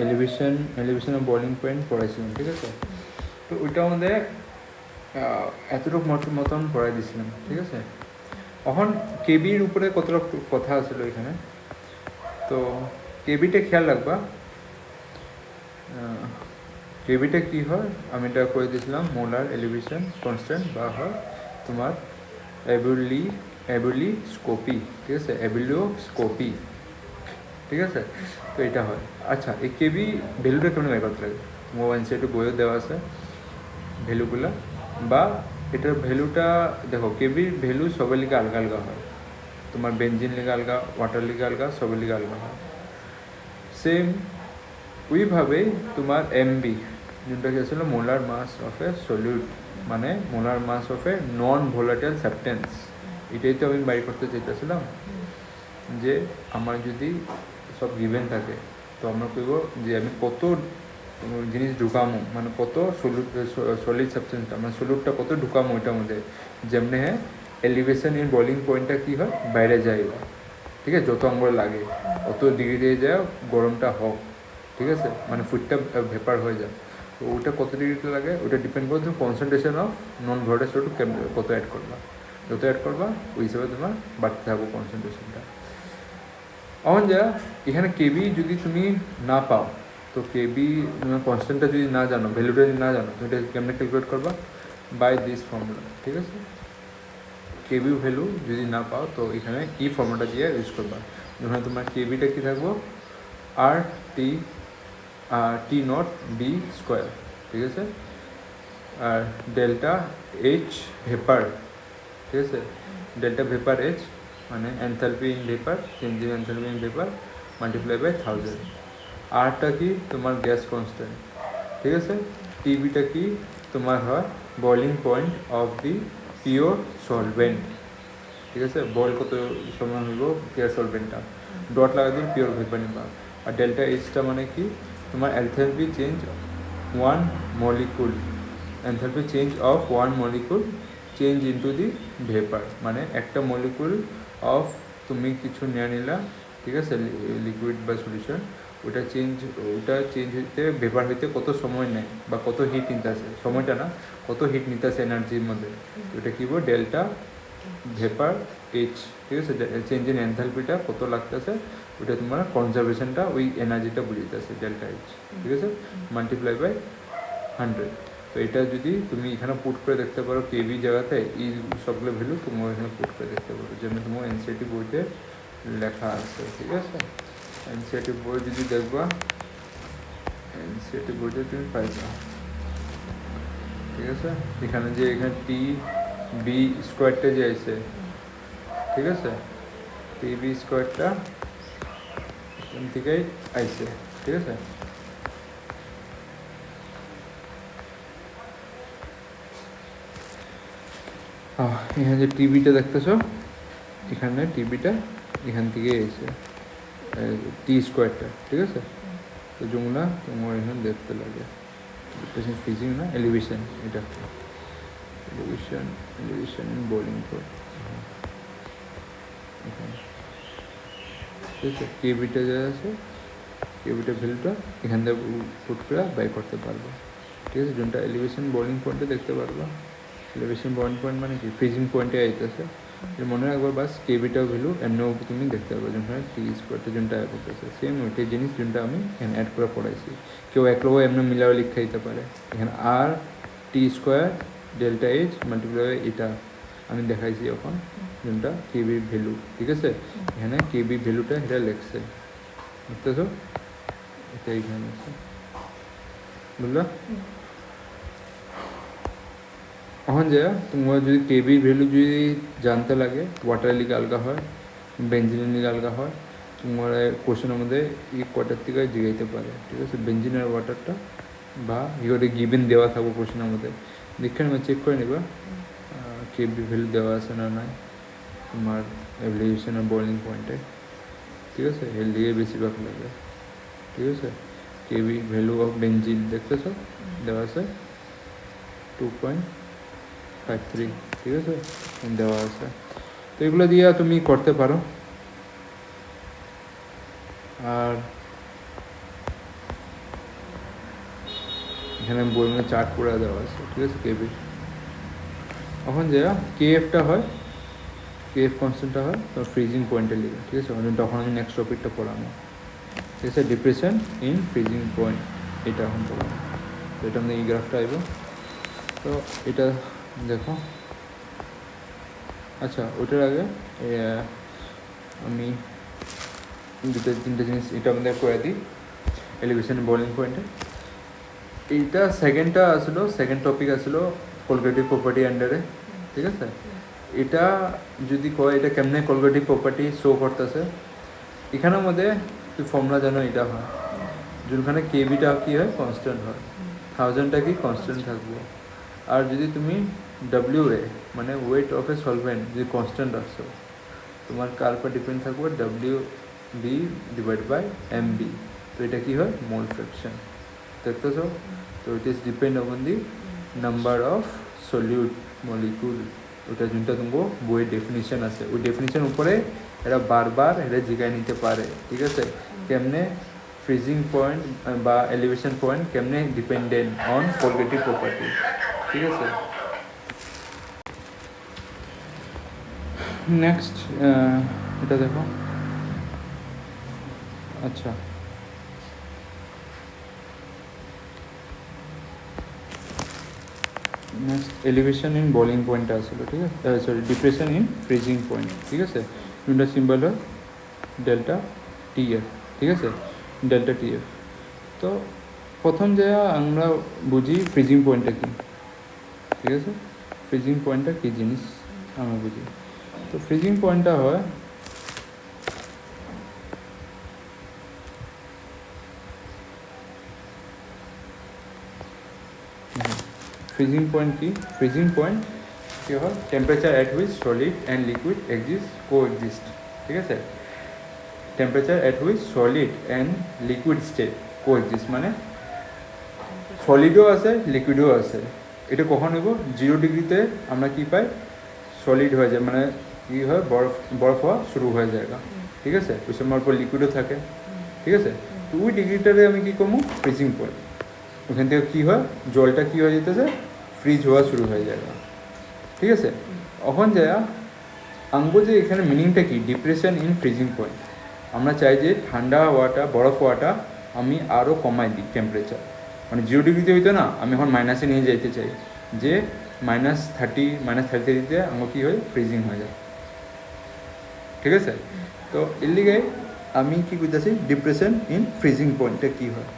Elevation of boiling point পড়াইছিলাম, ঠিক আছে? তো ওইটা আমাদের এতটুকু মতন পড়াই দিছিলাম, ঠিক আছে? এখন কেবির উপরে কতটা কথা আছিল এখানে। তো কেবিটা খেয়াল রাখবা, কেবিটা কী হয় আমি এটা করে দিয়েছিলাম, মোলার এলিভেশন কনস্ট্যান্ট বা হয় তোমার অ্যাবুলিস্কোপি, ঠিক আছে? অ্যাবুলিওস্কোপি, ঠিক আছে? তো এটা হয়। আচ্ছা, এই কেবি ভ্যালুটা কেমন বের করতে লাগে? মোবাইল সেটু বইও দেওয়া আছে ভ্যালুগুলো, বা এটার ভ্যালুটা দেখো, কেবির ভ্যালু সবের লিগে আলগা আলগা হয়। তোমার বেঞ্জিন লিগে আলগা, ওয়াটার লিগে আলগা, সবের লিগে আলগা হয়। সেম ওইভাবেই তোমার এমবি, যেটা কি ছিল molar mass of a solute, মানে molar mass of a non volatile substance. এটাই তো আমি বাইর করতে চাইতেছিলাম, যে আমার যদি সব গিভেন থাকে তো আমরা কইব যে আমি কত জিনিস ঢুকামো, মানে কত সলিড সাবস্টেন্সটা, মানে সলিউটটা কত ঢুকামো ওইটার মধ্যে, যেমনি হ্যাঁ এলিভেশন ইন বয়লিং পয়েন্টটা কী হয়, বাইরে যায়, ঠিক আছে? যত আঙ্গুল লাগে অত ডিগ্রি যায় গরমটা হোক, ঠিক আছে? মানে ফুডটা ভেপার হয়ে যায়। তো ওটা কত ডিগ্রিতে লাগে ওটা ডিপেন্ড করে তুমি concentration of non volatile solute কত অ্যাড করবা। যত অ্যাড করবা ওই হিসাবে তোমার বাড়তে থাকবো কনসেন্ট্রেশনটা। এখন যা এখানে কেবি যদি তুমি না পাও, তো কেবি তোমার কনস্ট্যান্টটা যদি না জানো, ভ্যালুটা যদি না জানো, তো এটা কেমনে ক্যালকুলেট করবা? বাই দিস ফর্মুলা, ঠিক আছে? কেবি ভ্যালু যদি না পাও তো এখানে ই ফর্মুলাটা দিয়ে ইউজ করবা। যখন তোমার কেবিটা কী থাকবো, R T naught B square, ঠিক আছে? আর ডেল্টা এইচ ভেপার, ঠিক আছে? ডেল্টা ভেপার এইচ মানে enthalpy in vapour, change in enthalpy in vapour multiply by 1000। আরটা কি তোমার গ্যাস কনস্ট্যান্ট, ঠিক আছে? টিবিটা কি তোমার হয় boiling point of the pure solvent, ঠিক আছে? বয়েল কত সময় হইব পিওর সলভেন্টটা, ডট লাগা দিন পিওর ভেপার নিবা। আর ডেল্টা এইচটা মানে কি তোমার enthalpy change one molecule, enthalpy change of one molecule change into the vapour, মানে একটা মলিকুল অফ তুমি কিছু নিয়ে নিলা, ঠিক আছে? লিকুইড বা সলিউশন, ওটা চেঞ্জ হইতে ভেপার হইতে কত সময় নেয় বা কত হিট নিতে আসে, সময়টা না, কত হিট নিতে আসে এনার্জির মধ্যে, ওটা কী বল ডেল্টা ভেপার এইচ, ঠিক আছে? চেঞ্জ ইন এনথালপিটা কত লাগতেছে ওটা তোমার কনজারভেশনটা ওই এনার্জিটা বুঝিতেছে ডেল্টা এইচ, ঠিক আছে? Multiply by 100। তো এটা যদি তুমি এখানে পুট করে দেখতে পারো কেবি জায়গাতে এই সবগুলো ভ্যালু তুমি এখানে পুট করে দেখতে পারো, যেমন তোমার এনসিআরটি বইতে লেখা আছে, ঠিক আছে? এনসিআরটি বই যদি দেখবা, এনসিআরটি বইতে তুমি পাইবা, ঠিক আছে? এখানে যে এখানে টি বি স্কোয়ারটা যে আছে, ঠিক আছে? টি বি স্কোয়ারটা এখান থেকেই আইছে, ঠিক আছে? এখানে যে টিভিটা দেখতেছ, এখানে টিভিটা এখান থেকে এসে টি স্কোয়ারটা, ঠিক আছে? তো যেগুলো তোমার এখানে দেখতে লাগে ফিজিং না এলিভেশন, এটা এলিভেশন ইন বোলিং পয়েন্ট, এখানে, ঠিক আছে? কেবিটা যা আছে কেবিটা ভ্যালুটা এখান থেকে পুট করে বাই করতে পারবো, ঠিক আছে? যেটা এলিভেশন বোলিং পয়েন্টে দেখতে পারবো। এলিভেশন বোলিং পয়েন্ট মানে কি ফ্রিজিং পয়েন্টে আইতেছে, মনে রাখবো বাস কেবিটার ভ্যালু এমনিও তুমি দেখতে পারবো, যেমন টি স্কোয়ারটা যেটা অ্যাড করতেছে সেম ওইটাই জিনিস যেটা আমি এখানে অ্যাড করে পড়াইছি। কেউ এক লোক এমনি মিলাও লিখে দিতে পারে, এখানে আর টি স্কোয়ার ডেল্টা এইচ মাল্টিপ্লাই এটা আমি দেখাইছি এখন যেটা কেবির ভ্যালু, ঠিক আছে? এখানে কেবি ভ্যালুটা এটা লেখছে, বুঝতেছো? এটা এইখানে আছে, বুঝলো? এখন যে তোমার যদি কেবির ভ্যালু যদি জানতে লাগে, ওয়াটার লিগে আলগা হয়, বেঞ্জিনের লিগে আলগা হয়, তোমার কোশ্চেনের মধ্যে এই কটার থেকে জিগাইতে পারে, ঠিক আছে? বেঞ্জিন আর ওয়াটারটা বা ইয়োরে গিভেন দেওয়া থাকবো কোশ্চেনের মধ্যে, দেখে নেবে চেক করে নেবা কেবি ভ্যালু দেওয়া আছে না নাই তোমার এভলিউশন আর বয়লিং পয়েন্টে, ঠিক আছে? এর দিকে বেশিরভাগ লাগে, ঠিক আছে? কেবি ভ্যালু অফ বেঞ্জিন দেখতেছো দেওয়া আছে 2.53, ঠিক আছে? দেওয়া আছে। তো এগুলো দিয়ে তুমি করতে পারো। আর এখানে বইয়ের মধ্যে চার্ট করে দেওয়া আছে, ঠিক আছে, কেবির। এখন যে কেএফটা হয়, কেএফ কনস্ট্যান্টটা হয় তো ফ্রিজিং পয়েন্টে লিখে, ঠিক আছে, তখন আমি নেক্সট টপিকটা পড়ানো, ঠিক আছে, ডিপ্রেশন ইন ফ্রিজিং পয়েন্ট, এটা এখন পড়ানো। তো এটা আমাদের এই গ্রাফটা আইব। তো এটা দেখো, আচ্ছা ওইটার আগে আমি দুটো তিনটে জিনিস এটা আমাদের করে দিই এলিভেশন বোলিং পয়েন্টে। এইটা সেকেন্ডটা আসলো, সেকেন্ড টপিক আসলো কোলগেটিভ প্রপার্টি আন্ডারে, ঠিক আছে। এটা যদি কয় এটা কেমনে কোলগেটিভ প্রপার্টি শো করতেছে, এখানের মধ্যে তুই ফর্মুলা জানো এটা হয়, যেখানে কেবিটা কি হয় কনস্ট্যান্ট হয়, 1000টা কি কনস্ট্যান্ট থাকবে। আর যদি তুমি ডাব্লিউ এ মানে ওয়েট অফ এ সলভেন্ট যদি কনস্ট্যান্ট রাখছো, তোমার কার উপর ডিপেন্ড থাকবে W B divide by M B. তো এটা কী হয় মোল ফ্র্যাকশন, দেখতেছ। তো it is depend on the number of solute molecule, ওটা যোনটা তোমাকে বইয়ের ডেফিনিশন আছে, ওই ডেফিনিশন উপরে এরা বারবার এটা জিগায় নিতে পারে, ঠিক আছে। কেমনে ফ্রিজিং পয়েন্ট বা এলিভেশন পয়েন্ট কেমনে ডিপেন্ডেন্ট অন কোলগেটিভ প্রপার্টি, ঠিক আছে। নেক্সট এটা দেখো, আচ্ছা next elevation in bowling point আসলো, ঠিক আছে, sorry depression in freezing point, ঠিক আছে। দুটা সিম্বল হয় ডেল্টা টিএফ, ঠিক আছে, ডেল্টা টিএফ। তো প্রথম যে আমরা বুঝি ফ্রিজিং পয়েন্টটা কী, ঠিক আছে, ফ্রিজিং পয়েন্টটা কী জিনিস আমরা বুঝি। তো ফ্রিজিং পয়েন্টটা হয় ফ্রিজিং পয়েন্ট কি, ফ্রিজিং পয়েন্ট কি হয় temperature at which solid and liquid coexist, ঠিক আছে। Temperature at which solid and liquid state coexist মানে সলিডও আছে লিকুইডও আছে। এটা কখন হইব 0 ডিগ্রিতে আমরা কি পাই সলিড হয়ে যায়, মানে কী হয় বরফ হওয়া শুরু হয়ে যায়, ঠিক আছে। ওই সময় পর লিকুইডও থাকে, ঠিক আছে। তো ওই ডিগ্রিটারে আমি কী করবো ফ্রিজিং পয়েন্ট, ওখান থেকে কী হয় জলটা কী হয়ে যেতেছে ফ্রিজ হওয়া শুরু হয়ে যায়, ঠিক আছে। এখন যায় আঙ্গো যে এখানে মিনিংটা কি ডিপ্রেশন ইন ফ্রিজিং পয়েন্ট, আমরা চাই যে ঠান্ডা হওয়াটা বরফ হওয়াটা আমি আরও কমাই দিই টেম্পারেচার, মানে 0 ডিগ্রিতে হইতো না, আমি এখন মাইনাসে নিয়ে যেতে চাই, যে -30 আমার কী হয় ফ্রিজিং হয়ে যায়, ঠিক আছে। তো এর লিগে আমি কী করতেছি ডিপ্রেশন ইন ফ্রিজিং পয়েন্টটা কী হয়,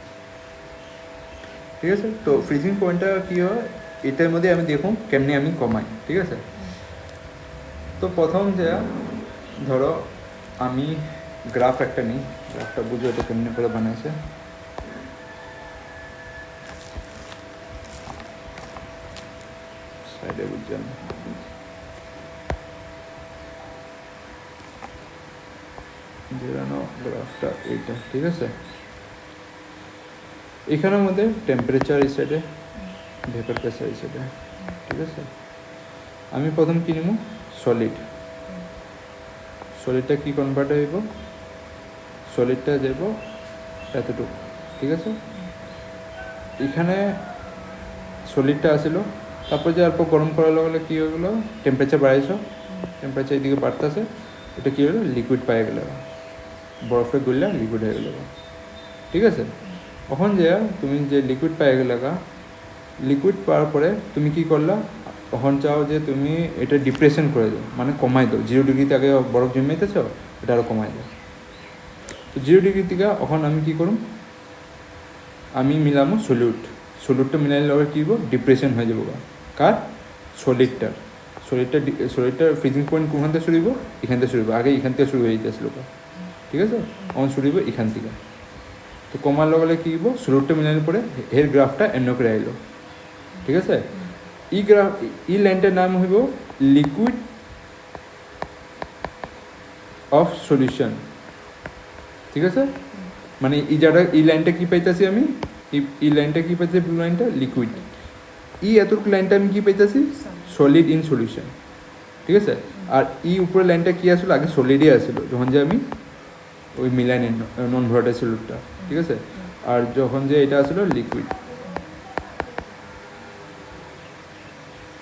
ঠিক আছে। তো ফ্রিজিং পয়েন্টটা কী হয় এটার মধ্যে আমি দেখুন কেমনি আমি কমাই, ঠিক আছে। তো প্রথম যে ধরো আমি গ্রাফ একটা নিই, গ্রাফটা বুঝো এটা কেমনি করে বানাইছে। সাইডে বুঝছেন, গ্রাফটা এইটা, ঠিক আছে। এখানের মধ্যে টেম্পারেচার এই সাইডে, ভেপার প্রেসার এই সাইডে, ঠিক আছে। আমি প্রথম কী নিব সলিড, সলিডটা কী কনভার্ট হইব, সলিডটা যাব এতটুকু, ঠিক আছে। এখানে সলিডটা আসিল, তারপর যে অল্প গরম করার লগে কী হয়ে গেলো টেম্পারেচার বাড়াইছ, টেম্পারেচার এদিকে বাড়তেছে, এটা কী হলো লিকুইড পাই গেল, বরফে গুললে লিকুইড হয়ে গেল, ঠিক আছে। তখন যে তুমি যে লিকুইড পাই গেলে লিকুইড পাওয়ার পরে তুমি কি করলা, তখন চাও যে তুমি এটা ডিপ্রেশন করে দাও, মানে কমাই দাও, 0 ডিগ্রিতে আগে বরফ জন্মাইতেছ এটা আরও কমাই দাও। তো 0 ডিগ্রি থেকে এখন আমি কী করুম, আমি মিলামো সলিউটটা মিলাইলে আবার কী হবো ডিপ্রেশন হয়ে যাবো, কার সলিডটার ফ্রিজিং পয়েন্ট কোখান থেকে শুরু হইব, এখান থেকে শুরু হইব, আগে এখান থেকে শুরু হয়ে যেতেছিল, ঠিক আছে। এখন শুরু হইব এখান থেকে, তো কমার লগে কী হইব সলিউটটা মিলানোর পরে এর গ্রাফটা এন্ন করে আইলো, ঠিক আছে। ই লাইনটার নাম হইব লিকুইড অফ সলিউশন, ঠিক আছে। মানে এই লাইনটা কী পাইতেছি আমি, এই লাইনটা কী পাইতেছি ব্লু লাইনটা লিকুইড, এতটুকু লাইনটা আমি কী পাইতেছি সলিড ইন সলিউশন, ঠিক আছে। আর উপরের লাইনটা কী আসলো আগে সলিডই আসলো যখন যে আমি ওই মিলাই নন ভোলাটাইল সলিউটটা, ঠিক আছে। আর যখন যে এটা আসলো লিকুইড,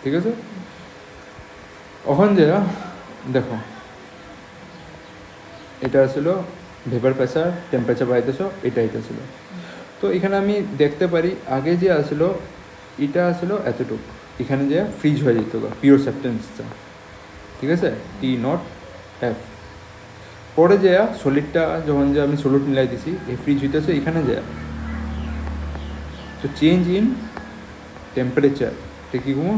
ঠিক আছে। এখন যে দেখো এটা আসলো ভেপার প্রেসার, টেম্পারেচার বাড়াইতেছ, এটা ছিল। তো এখানে আমি দেখতে পারি আগে যে আসলো এটা আসলো এতটুকু, এখানে যে ফ্রিজ হয়ে যেত পিওর সাবস্টেন্সটা, ঠিক আছে, T0F। পরে যে সলিডটা যখন যে আমি সলিড মিলাই দিছি এই ফ্রিজ হইতেছে এখানে যে, তো চেঞ্জ ইন টেম্পারেচার এটা কী কমো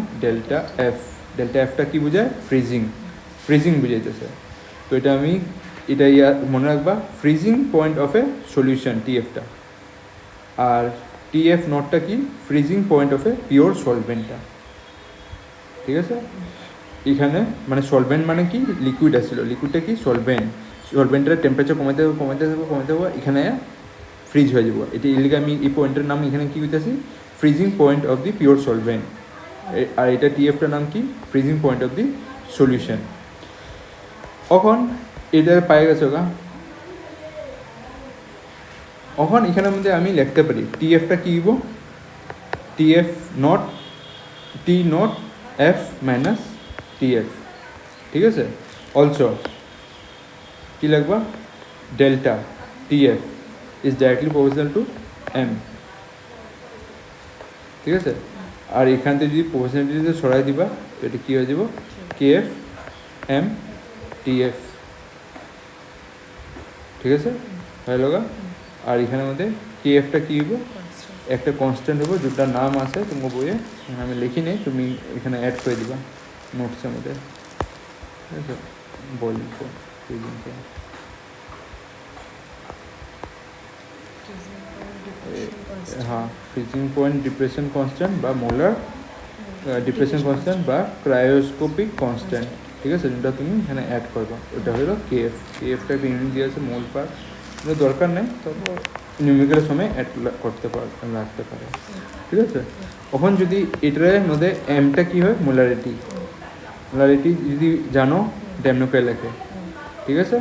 ডেল্টা এফটা কী বোঝায়, ফ্রিজিং বুঝাইতেছে। তো এটা আমি এটা মনে রাখবা, freezing point of a solution TFটা, আর TF0টা কি, freezing point of a pure সলভেন্টটা, ঠিক আছে। এখানে মানে সলভেন্ট মানে কি, লিকুইড আসছিল, লিকুইডটা কি সলভেন্টের টেম্পারেচার কমাতে হবে, এখানে ফ্রিজ হয়ে যাব। এটা এলিগে আমি এই পয়েন্টের নাম এখানে কী হইতেছি, freezing point of the pure solvent, আর এটা TFটার নাম কি, freezing point of the solution. এখন এটা পাই গেছে এখন এখানের মধ্যে আমি লিখতে পারি TFটা কী দিব, T0F মাইনাস TF, ঠিক আছে। অলসো কী লিখবা, delta TF is directly proportional to M, ঠিক আছে। আর এখান থেকে যদি প্রপোর্শনালিটিতে সরাই দিবা তো এটা কী হয়ে যাব, KF M TF, ঠিক আছে, হয়ে লগা। আর এখানের মধ্যে KFটা কী হইব, একটা কনস্ট্যান্ট হবো যেটার নাম আছে তোমার বইয়ে, আমি লিখি নেই, তুমি এখানে অ্যাড করে দিবা নোটসের মধ্যে, ঠিক আছে। বলি হ্যাঁ, ফ্রিজিং পয়েন্ট ডিপ্রেশন কনস্ট্যান্ট বা মোলার ডিপ্রেশন কনস্ট্যান্ট বা ক্রায়োস্কোপিক কনস্ট্যান্ট, ঠিক আছে, যেটা তুমি এখানে অ্যাড করবা। ওটা হলো KFটা একটা ইউনিট দিয়ে আছে মোল পার, দরকার নেই, তবে নিউমেরিক্যালের সময় অ্যাড করতে রাখতে পারে, ঠিক আছে। এখন যদি এটার মধ্যে এমটা কী হয়, মোলারিটি যদি জানো ডেমনোকে লেখে, ঠিক আছে।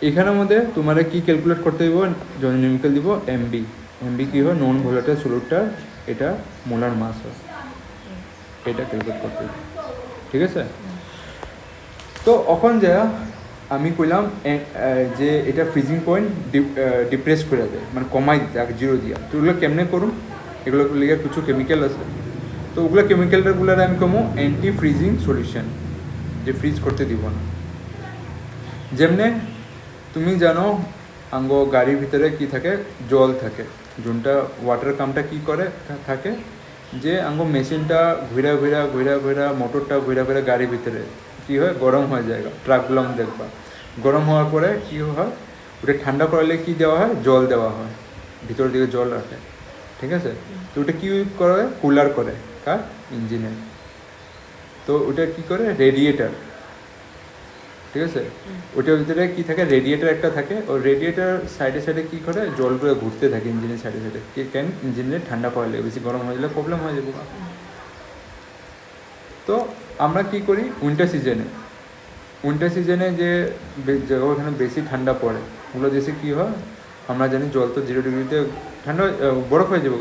এখানের মধ্যে তোমার কি ক্যালকুলেট করতে দিব, যখন নিউমেরিক্যাল দিব MB কী হয়, নন ভোলাটাইল সলিউটটা, এটা মোলার মাস হয়, এটা ক্যালকুলেট করতে দিব, ঠিক আছে। তো এখন যা আমি কইলাম যে এটা ফ্রিজিং পয়েন্ট ডিপ্রেস করে দেয়, মানে কমাই দিতে আগে 0 দিয়া। তো ওগুলো কেমনে করুন, এগুলো লিগে কিছু কেমিক্যাল আছে, তো ওগুলো কেমিক্যালগুলো আমি কমো অ্যান্টি ফ্রিজিং সলিউশন, যে ফ্রিজ করতে দিব না। যেমনে তুমি জানো আঙ্গ গাড়ির ভিতরে কি থাকে, জল থাকে, যোনটা ওয়াটার কামটা কি করে থাকে, যে আঙ্গ মেশিনটা ঘুরা মোটরটা ঘুরা গাড়ির ভিতরে কী হয়, গরম হয়ে যায়, ট্রাকগুলো দেখবা গরম হওয়ার পরে কী হয়, ওটা ঠান্ডা করলে কি দেওয়া হয়, জল দেওয়া হয়, ভিতর দিকে জল রাখে, ঠিক আছে। তো ওটা কী করে, কুলার করে কার, ইঞ্জিনের। তো ওটা কী করে, রেডিয়েটার, ঠিক আছে। ওটার ভিতরে কী থাকে, রেডিয়েটার একটা থাকে, ও রেডিয়েটার সাইডে কী করে, জলগুলো ঘুরতে থাকে ইঞ্জিনের সাইডে, কেন ইঞ্জিনের ঠান্ডা করালে, বেশি গরম হয়ে গেলে প্রবলেম হয়ে যাবে। তো আমরা কি করি, উইন্টার সিজনে যে ওখানে বেশি ঠান্ডা পড়ে, ওগুলো দেশে কী হয়, আমরা জানি জল তো 0 ডিগ্রিতে ঠান্ডা বরফ হয়ে যাবো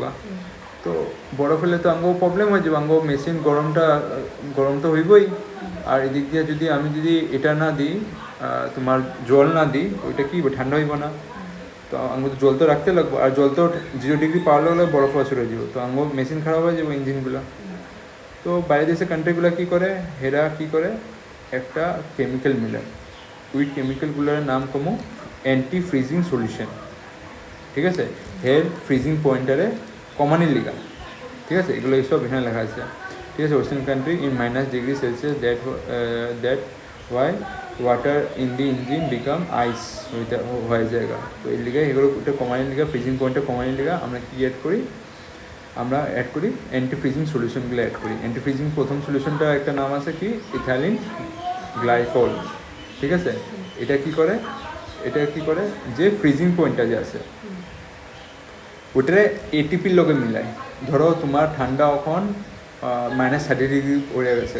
তো বরফ হলে তো আঙ্গো প্রবলেম হয়ে যাবে, আঙ্গো মেশিন গরম তো হইবই। আর এদিক দিয়ে আমি যদি এটা না দিই, তোমার জল না দিই, ওইটা কি ঠান্ডা হইব না, তো আঙ্গো তো জল তো রাখতে লাগবো, আর জল তো 0 ডিগ্রি পাওয়ার লাগলে বরফ শুরু হয়ে যাবো, তো আঙ্গো মেশিন খারাপ হয়ে যাবো, ইঞ্জিনগুলো। তো বাইরে দেশের কান্ট্রিগুলো কী করে, হেরা কী করে, একটা কেমিক্যাল মিলায়, ওই কেমিক্যালগুলোর নাম কমো অ্যান্টি ফ্রিজিং সলিউশন, ঠিক আছে। হের ফ্রিজিং পয়েন্টারে কমানির লিগা, ঠিক আছে, এগুলো এইসব এখানে লেখা আছে, ঠিক আছে। Western country in -°C that why water in the engine become ice হয়ে যায়গা। তো এই লিগা এগুলো ওটা কমানির লিগা, ফ্রিজিং পয়েন্টটা কমানির লিগা আমরা কী অ্যাড করি অ্যান্টি ফ্রিজিং সলিউশনগুলো অ্যাড করি। অ্যান্টি ফ্রিজিং প্রথম সলিউশনটা একটা নাম আছে কি, ইথাইলিন গ্লাইকল, ঠিক আছে। এটা কি করে যে ফ্রিজিং পয়েন্টটা যে আছে ওটারে ATPর লগে মিলায়। ধরো তোমার ঠান্ডা এখন -30 ডিগ্রি পড়ে গেছে,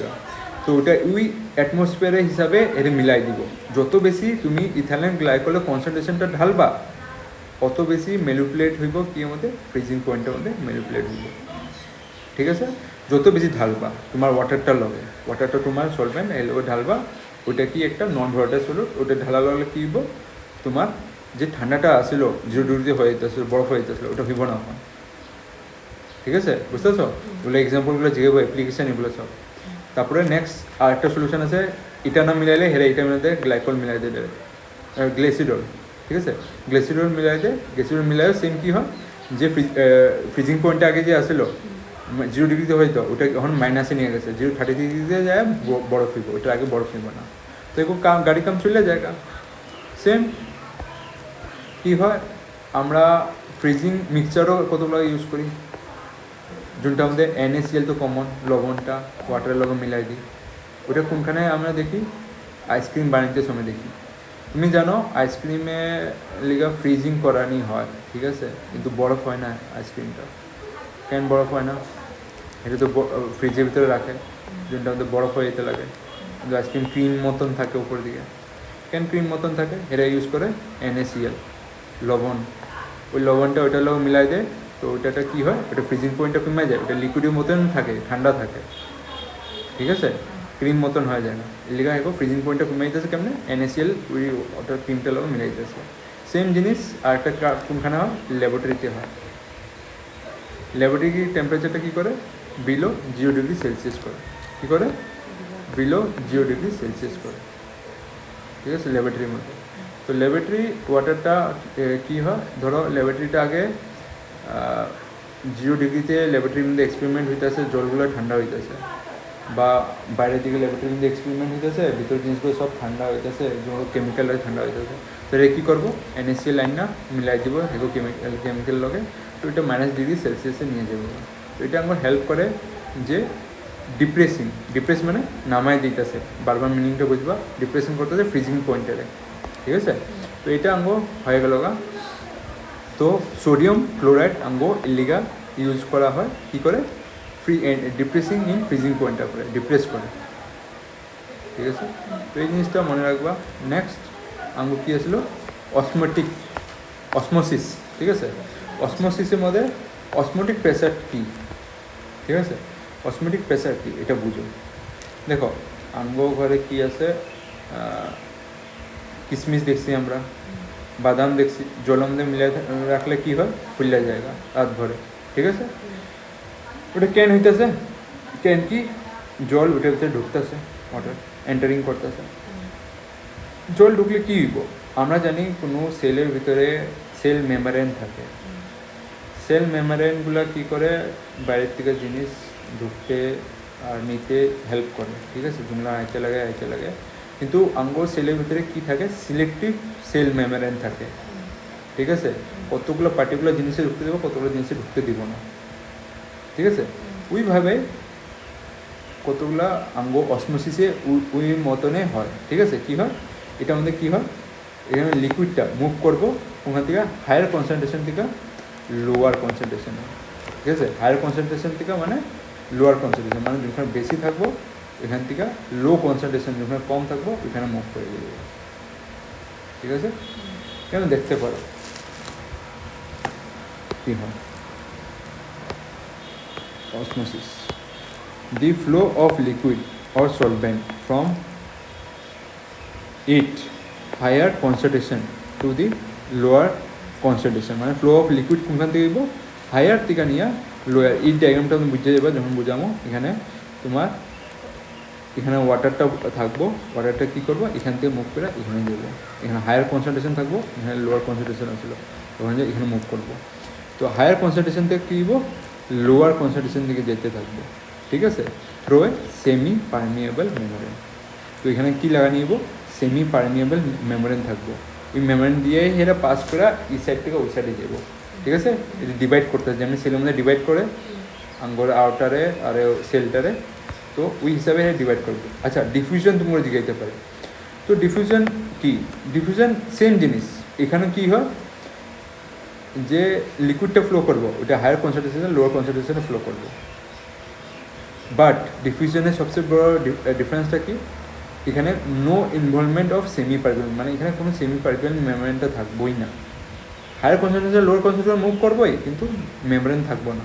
তো ওটা ওই অ্যাটমসফিয়ারের হিসাবে এটা মিলাই দিব। যত বেশি তুমি ইথাইলিন গ্লাইকলের কনসেন্ট্রেশনটা ঢালবা, অত বেশি ম্যানিপুলেট হইব কি মধ্যে, ফ্রিজিং পয়েন্টের মধ্যে ম্যানিপুলেট হইব, ঠিক আছে, যত বেশি ঢালবা তোমার ওয়াটারটা তোমার সলভেন্ট এর লগে ঢালবা, ওইটা কি একটা নন ভলাটাইল সলিড, ওটা ঢালা লাগলে কী হইব তোমার যে ঠান্ডাটা আসিল 0 ডিগ্রিতে হয়ে যেতেছিল, বরফ হয়ে যেতেছিল, ওটা হইব না এখন। ঠিক আছে, বুঝতেছ? ওগুলো এক্সাম্পলগুলো যেগুলো অ্যাপ্লিকেশান এগুলো সব। তারপরে নেক্সট আর একটা সলিউশন আছে, এটা না মিলাইলে হেরে এটা মিলাইতে গ্লাইকল মিলাই দেয় গ্লেসিডল। ঠিক আছে, গ্লেসিডল মিলাইলে সেম কী হয় যে ফ্রিজিং পয়েন্টটা আগে যে আসলো 0 ডিগ্রিতে হয়তো ওটা এখন মাইনাসে নিয়ে গেছে, 0-30 ডিগ্রিতে যায় বরফ হইব, ওটার আগে বরফ হইব না, তো এরকম গাড়ি কাম চলে যায়। সেম কী হয়, আমরা ফ্রিজিং মিক্সচারও কতগুলো ইউজ করি, যোনটা আমাদের NaCl তো কমন, লবণটা ওয়াটারের লবণ মিলাই দিই, ওটা কোনখানে আমরা দেখি আইসক্রিম বানাইতে সময় দেখি। তুমি জানো আইসক্রিমে লিগা ফ্রিজিং করানি হয়, ঠিক আছে, কিন্তু বরফ হয় না আইসক্রিমটা। কেন বরফ হয় না? এটা তো ফ্রিজের ভিতরে রাখে, যোনটা আমাদের বরফ হয়ে যেতে লাগে, কিন্তু আইসক্রিম ক্রিম মতন থাকে উপর দিকে। কেন ক্রিম মতন থাকে? এরা ইউজ করে NaCl লবণ, ওই লবণটা ওইটার লবণ মিলাই দেয়, তো ওইটাটা কী হয়, ওটা ফ্রিজিং পয়েন্টটা কমে যায়, ওটা লিকুইডের মতন থাকে, ঠান্ডা থাকে, ঠিক আছে, ক্রিম মতন হয়ে যায় না। এলিগা এখন ফ্রিজিং পয়েন্টটা কমে যেতেছে কেমনে, NaCl ওই ওটা ক্রিমটা লবণ মিলাই যেতেছে। সেম জিনিস আর একটা কোনখানে হয়, ল্যাবরেটরিতে হয়। ল্যাবরেটরি টেম্পারেচারটা কী করে, বিলো 0 ডিগ্রি সেলসিয়াস করে। কী করে? বিলো 0 ডিগ্রি সেলসিয়াস করে, ঠিক আছে, ল্যাবরেটরির মধ্যে। তো ল্যাবরেটরি ওয়াটারটা কী হয়, ধরো ল্যাবরেটরিটা আগে 0 ডিগ্রিতে ল্যাবরেটরির মধ্যে এক্সপেরিমেন্ট হইতেছে, জলগুলো ঠান্ডা হইতেছে, বা বাইরের দিকে ল্যাবরেটরির মধ্যে এক্সপেরিমেন্ট হইতেছে, ভিতরের জিনিসগুলো সব ঠান্ডা হইতেছে, যেগুলো কেমিক্যালটা ঠান্ডা হইতেছে। তো এটা কী করবো, NaCl লাইন না মিলাই দিব এগুলো কেমিক্যাল লগে, তো এটা -ডিগ্রি সেলসিয়াসে নিয়ে যাবো। তো এটা আমার হেল্প করে যে ডিপ্রেস মানে নামায় দিতেছে, বারবার মিনিংটা বুঝবা, ডিপ্রেশন করতেছে ফ্রিজিং পয়েন্টারে, ঠিক আছে। তো এটা আঙ্গো হয়ে গেল গা। তো সোডিয়াম ক্লোরাইড আঙ্গো ইলিগা ইউজ করা হয় কী করে, ডিপ্রেসিং ইন ফ্রিজিং পয়েন্টটা করে ডিপ্রেস করে, ঠিক আছে। তো এই জিনিসটা মনে রাখবা। নেক্সট আঙ্গো কী আসলো, অসমোসিস, ঠিক আছে। অসমোসিসের মধ্যে অসমোটিক প্রেসার কী, ঠিক আছে, অসমোটিক প্রেসার কী এটা বুঝো। দেখো আঙ্গো ঘরে কী আছে, কিশমিশ দেখছি আমরা, বাদাম দেখছি, জলের মধ্যে মিলাই রাখলে কী হয়, ফুলে জায়গা রাত ভরে, ঠিক আছে। ওটা কেন হইতেছে, কেন কি জল ওটার ভিতরে ঢুকতেছে, ওয়াটার এন্টারিং করতেছে। জল ঢুকলে কী হইব, আমরা জানি কোনো সেলের ভিতরে সেল মেমব্রেন থাকে, সেল মেমব্রেনগুলো কী করে, বাইরের থেকে জিনিস ঢুকতে আর নিতে হেল্প করে, ঠিক আছে, যেগুলো আইতে লাগে। কিন্তু আঙ্গুর সেলের ভিতরে কী থাকে, সিলেক্টিভ সেল মেমব্রেন থাকে, ঠিক আছে। কতগুলো পার্টিকুলার জিনিসে ঢুকতে দেবো, কতগুলো জিনিসে ঢুকতে দিব না, ঠিক আছে। ওইভাবে কতগুলা আঙ্গো অসমোসিসে ওই মতনে হয়, ঠিক আছে। কী হয়, এটা আমাদের কী হয়, এখানে লিকুইডটা মুভ করবো ওখান থেকে হায়ার কনসেন্ট্রেশন থেকে লোয়ার কনসেন্ট্রেশনে, ঠিক আছে। হায়ার কনসেন্ট্রেশন থেকে মানে লোয়ার কনসেন্ট্রেশন, মানে যেখানে বেশি থাকবো এখান থেকে লো কনসেন্ট্রেশন, যেখানে কম থাকবো ওইখানে মুভ করে দেবো, ঠিক আছে। কেন দেখতে পারো কী হয় osmosis, the flow of liquid or solvent from it higher concentration to the lower concentration, মানে ফ্লো অফ লিকুইড কোনখান থেকে দিব, হায়ার থেকে নিয়ে লোয়ার। এই ডায়াগ্রামটা তুমি বুঝে যাবে যখন বুঝামো। এখানে তোমার এখানে ওয়াটারটা থাকবো, ওয়াটারটা কী করবো, এখান থেকে মুভ করে এখানে দেবো, এখানে হায়ার কনসেন্ট্রেশন থাকবো, এখানে লোয়ার কনসেন্ট্রেশন আসলো, ওখানে এখানে মুভ করবো। তো হায়ার কনসেন্ট্রেশন থেকে কী দিব, লোয়ার কনসেন্ট্রেশন দিকে যেতে থাকবে, ঠিক আছে, থ্রো এ সেমি পারমিয়েবল মেমব্রেন। তো এখানে কী লাগা নিব, সেমি পারমিয়েবল মেমব্রেন থাকবো, এই মেমব্রেন দিয়ে এরা পাস করা এই সাইড থেকে ওই সাইডে যাবো, ঠিক আছে। এটা ডিভাইড করতে হয়, যেমন সেলের মধ্যে ডিভাইড করে আঙ্গর আউটারে আর সেলটারে, তো ওই হিসাবে ডিভাইড করবে। আচ্ছা, ডিফিউশন তোমরা জিজ্ঞাসা পারে, তো ডিফিউশন কি, ডিফিউশন সেম জিনিস। এখানে কী হয় যে লিকুইডটা ফ্লো করবো, ওটা হায়ার কনসেন্ট্রেশনে লোয়ার কনসেন্ট্রেশনে ফ্লো করবো। বাট ডিফিউশনের সবচেয়ে বড় ডিফারেন্সটা কি, এখানে no involvement of semi particular, মানে এখানে কোনো সেমি পার্টিকুলার মেমব্রেনটা থাকবোই না। Higher concentration lower concentration move করবোই, কিন্তু মেমব্রেন থাকবো না,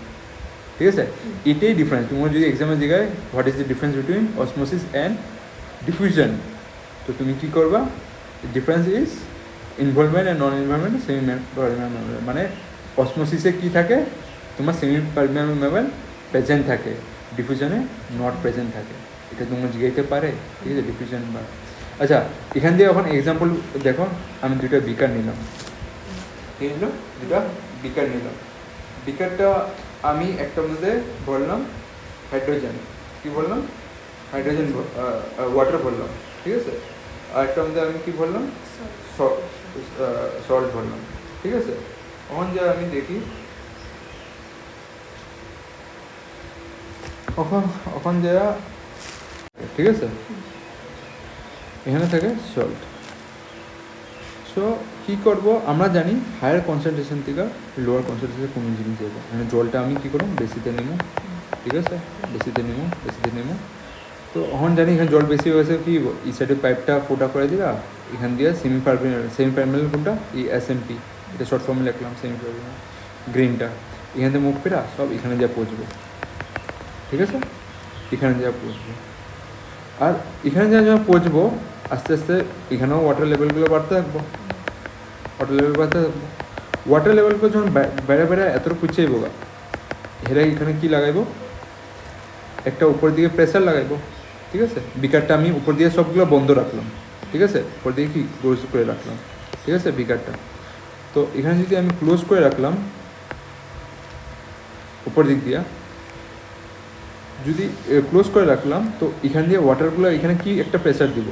ঠিক আছে, এটাই ডিফারেন্স। তোমার যদি এক্সামে জিজ্ঞাসা what is the difference between osmosis and diffusion, তো তুমি কী করবা? Difference is involvement and non involvement semi permeable member. মানে অসমোসিসে কী থাকে, তোমার সেমি পারমিয়াবল মেম্বার প্রেজেন্ট থাকে, ডিফিউশনে নট প্রেজেন্ট থাকে। এটা তোমরা জিজ্ঞাসতে পারে, ঠিক আছে, ডিফিউশন বা। আচ্ছা, এখান দিয়ে এখন এক্সাম্পল দেখো, আমি দুটো বিকার নিলাম, কী নিল? দুটা বিকার নিলাম। বিকারটা আমি একটার মধ্যে ভরলাম হাইড্রোজেন, কী বললাম? হাইড্রোজেন ওয়াটার ভরলাম, ঠিক আছে। আর একটার মধ্যে আমি কী ভরলাম? সল্ট ভরলাম, ঠিক আছে। এখন যা আমি দেখি, এখন যা, ঠিক আছে, এখানে থাকে সল্ট। সো কী করবো, আমরা জানি হায়ার কনসেন্ট্রেশন থেকে লোয়ার কনসেন্ট্রেশন কোনো জিনিস যাবো। মানে জলটা আমি কী করবো, বেশিতে নেবো, ঠিক আছে, বেশিতে নেবো। তো এখন জানি এখানে জল বেশি হয়ে গেছে, কী এই সাইডে পাইপটা ফোটা করে দিলা, এখান দিয়ে সেমি পারমিয়াবল কোনটা, এই SMP, এটা শর্ট ফর্মে লিখলাম, সেমি পারমিয়াবল গ্রিনটা, এখান থেকে মুখ ফেরা সব এখানে যা পৌঁছবো, ঠিক আছে, এখানে যা পৌঁছবো। আর এখানে যা পৌঁছবো, আস্তে আস্তে এখানেও ওয়াটার লেভেলগুলো বাড়তে থাকবো, ওয়াটার লেভেলগুলো যখন বেড়ে এতটা পুছেই বোগা, হেরা এখানে কী লাগাইবো, একটা উপর দিকে প্রেসার লাগাইবো, ঠিক আছে। বিকারটা আমি উপর দিয়ে সবগুলো বন্ধ রাখলাম, ঠিক আছে, উপর দিয়ে কি ক্লোজ করে রাখলাম, ঠিক আছে, বিকারটা। তো এখানে যদি আমি ক্লোজ করে রাখলাম উপর দিক দিয়া, যদি ক্লোজ করে রাখলাম, তো এখান দিয়ে ওয়াটারগুলো এখানে কি একটা প্রেসার দিব,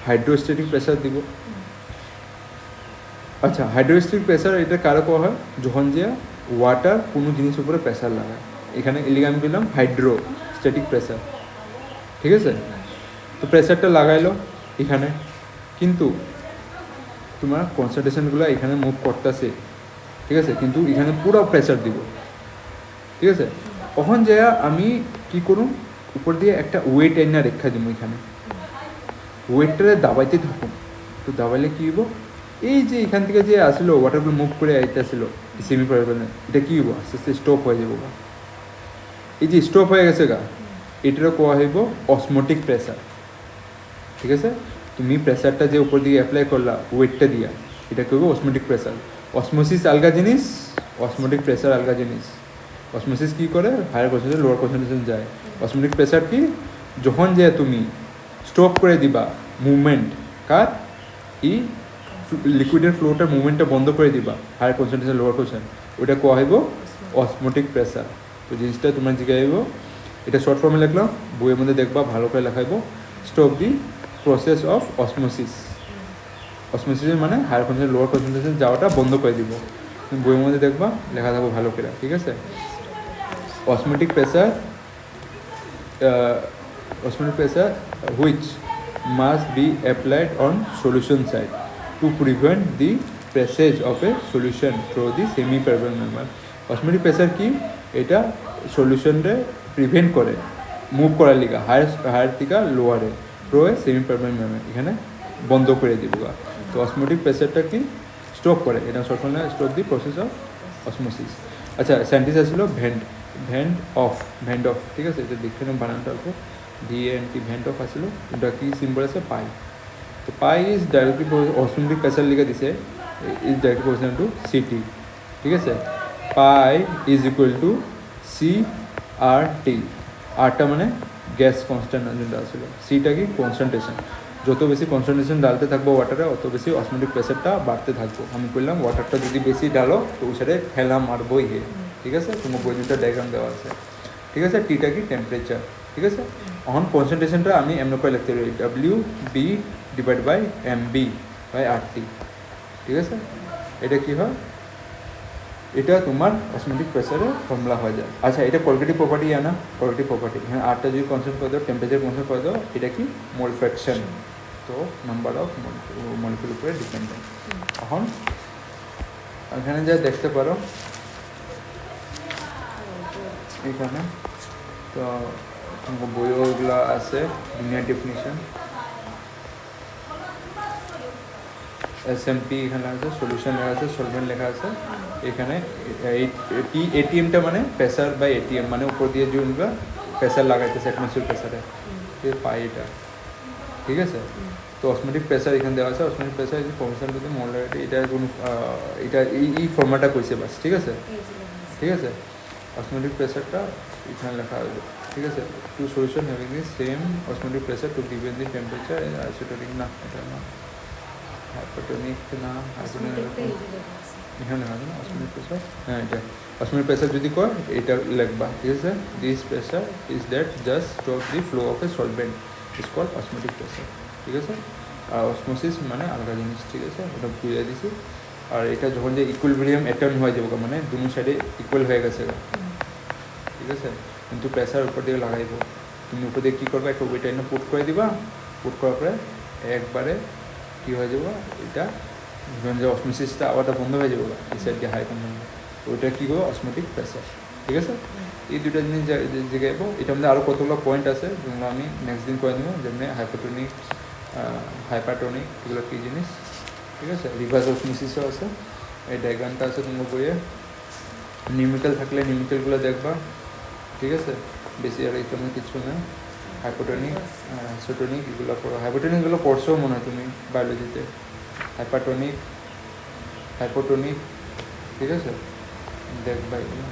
হাইড্রোস্ট্যাটিক প্রেসার দিব। আচ্ছা, হাইড্রোস্ট্যাটিক প্রেসার এটা কারো করা হয়, যখন যে ওয়াটার কোনো জিনিস উপরে প্রেসার লাগায়, এখানে এলিগে আমি দিলাম হাইড্রোস্ট্যাটিক প্রেসার, ঠিক আছে। তো প্রেসারটা লাগাইলো এখানে, কিন্তু তোমার কনসেন্ট্রেশনগুলো এখানে মুভ করতেছে, ঠিক আছে, কিন্তু এখানে পুরো প্রেসার দিব, ঠিক আছে। তখন যে আমি কি করুন, উপর দিয়ে একটা ওয়েট এনে রেখা দিব, এখানে ওয়েটটারে দাবাইতে থাকুন। তো দাবাইলে কী হইব, এই যে এখান থেকে যে আসলো ওয়াটারগুলো মুভ করে আইতেছিল সেমি পারমিয়াবল, এটা কী হইব, আস্তে আস্তে স্টপ হয়ে যাবো গা। এই যে স্টপ হয়ে গেছে গা, এটারও কোয়া হইব অসমোটিক প্রেসার, ঠিক আছে। তুমি প্রেসারটা যে উপর দিকে অ্যাপ্লাই করলা ওয়েটটা দিয়া, এটা কইব অসমোটিক প্রেসার। অসমোসিস আলগা জিনিস, অসমোটিক প্রেসার আলগা জিনিস। অসমোসিস কী করে, হায়ার কনসেন্ট্রেশন লোয়ার কনসেন্ট্রেশন যায়। অসমোটিক প্রেসার কি, যখন যে তুমি স্টপ করে দিবা মুভমেন্ট কার, ই লিকুইডের ফ্লোটার মুভমেন্টটা বন্ধ করে দিবা, হায়ার কনসেন্ট্রেশন লোয়ার কনসেন্ট্রেশন, ওইটা কোয়া হইব অসমোটিক প্রেসার। তো জিনিসটা তোমার জিজ্ঞাসা, এটা শর্ট ফর্মে লিখলাম, বইয়ের মধ্যে দেখবা ভালো করে লেখাইব, stop the process of osmosis. Osmosis মানে হায়ার কনসেন্ট্রেশন লোয়ার কনসেন্ট্রেশন যাওয়াটা বন্ধ করে দিব, বইয়ের মধ্যে দেখবা লেখা থাকবো ভালো করে, ঠিক আছে। Osmotic pressure, osmotic pressure which must be applied on solution side to prevent the passage of a solution through the semi permeable member. Osmotic pressure কি, এটা সলিউশনরে প্রিভেন্ট করে মুভ করার লিগা হায়ার থেকে লোয়ারে থ্রু এ সেমি পারমেবল মেম্বার, এখানে বন্ধ করে দিব। তো অসমোটিক প্রেসারটা কি স্টপ করে, এটা সবসময় stop the process of osmosis. আচ্ছা, সায়েন্টিস্ট আসলো ভ্যান্ড অফ, ঠিক আছে, এটা দেখে নাম বানানটা অল্প, VANT ভ্যান্ড অফ আসলো, এটা কি সিম্বল আছে, পাই। তো পাই ইজ ডাইরেক্টলি অসমোটিক প্রেসার লিখে দিছে, is directly proportional to CT, ঠিক আছে। পাই ইজ ইকুয়াল টু CRT, আরটা মানে গ্যাস কনস্ট্যান্ট যেটা আসলো, সিটা কি কনসেন্ট্রেশন। যত বেশি কনসেন্ট্রেশন ডালতে থাকবো ওয়াটারে, অত বেশি অসমোটিক প্রেসারটা বাড়তে থাকবো। আমি বললাম ওয়াটারটা যদি বেশি ডালো তো ওই সাইডে ঠেলা মারবই হে, ঠিক আছে। তোমার বই দুটো ডায়াগ্রাম দেওয়া আছে, ঠিক আছে। টিটা কি টেম্পারেচার, ঠিক আছে। এখন কনসেন্ট্রেশনটা আমি এমন করে লিখতে পারি, WB/MB/RT, ঠিক আছে। এটা কি হয়, এটা তোমার অসমোটিক প্রেসারের ফর্মুলা হয়ে যায়। আচ্ছা, এটা কোয়ালিটেটিভ প্রপার্টি আনা, কোয়ালিটেটিভ প্রপার্টি, হ্যাঁ, আরটা যদি কনসেন্ট করে দাও, টেম্পারেচার কনসেন্ট করে দাও, এটা কি মোল ফ্র্যাকশন, তো নাম্বার অফ মলিকুল উপরে ডিপেন্ডেন্ট। এখন এখানে যা দেখতে পারো এখানে, তো বইগুলো আছে লিনিয়ার ডেফিনিশন, SMP এখানে লেখা আছে, সলিউশন লেখা আছে, সলভেন্ট লেখা আছে। এখানে এটিএমটা মানে প্রেসার বা এটিএম মানে উপর দিয়ে জুনবা প্রেসার লাগাইতেছে অ্যাটমসফিয়ার প্রেসারে পাই এটা, ঠিক আছে। তো অসমেটিক প্রেসার এখানে দেওয়া আছে, osmotic pressure is proportional to the molarity, এটা কোনো এটা এই ফর্মাটটা কইছে বাস, ঠিক আছে, ঠিক আছে। অসমেটিক প্রেসারটা এখানে লেখা হবে, ঠিক আছে। Two solution having the same osmotic pressure to given the temperature isotonic না, এটা না, হাইপোটোনিক না, হাইপোটোনিক এখানে লেখা আছে না অসমেটিক প্রেসার, হ্যাঁ এটা অসমেটিক প্রেসার যদি কয় এটা লিখবা, ঠিক আছে। This pressure is that just stop the flow of A solvent is called osmotic pressure, ঠিক আছে। আর অসমোসিস মানে আলাদা জিনিস, ঠিক আছে, ওটা বুঝিয়ে দিছি। আর এটা যখন যে ইকুইলিব্রিয়াম অ্যাটার্ন হয়ে যাবে মানে দুনো সাইডে ইকুয়াল হয়ে গেছে, ঠিক আছে। কিন্তু প্রেসার উপর দিকে লাগাইব, তুমি উপর দিকে কী করবে, একটা ওয়েট এনে পুট করে দিবা, পুট করার পরে একবারে কী হয়ে যাবো এটা, যখন যে অসমোসিসটা আবারটা বন্ধ হয়ে যাবো এই সাইড দিয়ে হাই কমন, ওইটা কী করবো অসমোটিক প্রেসার, ঠিক আছে। এই দুটো জিনিস জায়গাইব। এটার মধ্যে আরও কতগুলো পয়েন্ট আছে যেগুলো আমি নেক্সট দিন করে নেবো, যেমনি হাইপোটোনিক, হাইপারটোনিক, এগুলো কী জিনিস, ঠিক আছে। রিভার্স অসমোসিসও আছে, এই ডায়াগ্রামটা আছে তোমার বইয়ে। নিউমেরিক্যাল থাকলে নিউমেরিক্যালগুলো দেখবা, ঠিক আছে। বেশি আর তেমন কিছু না। হাইপোটোনিক, আইসোটোনিক এগুলো পড়ো, হাইপোটোনিকগুলো পড়ছো মনে হয় তুমি বায়োলজিতে। হাইপারটোনিক, হাইপোটোনিক, ঠিক আছে, দেখবা এগুলো।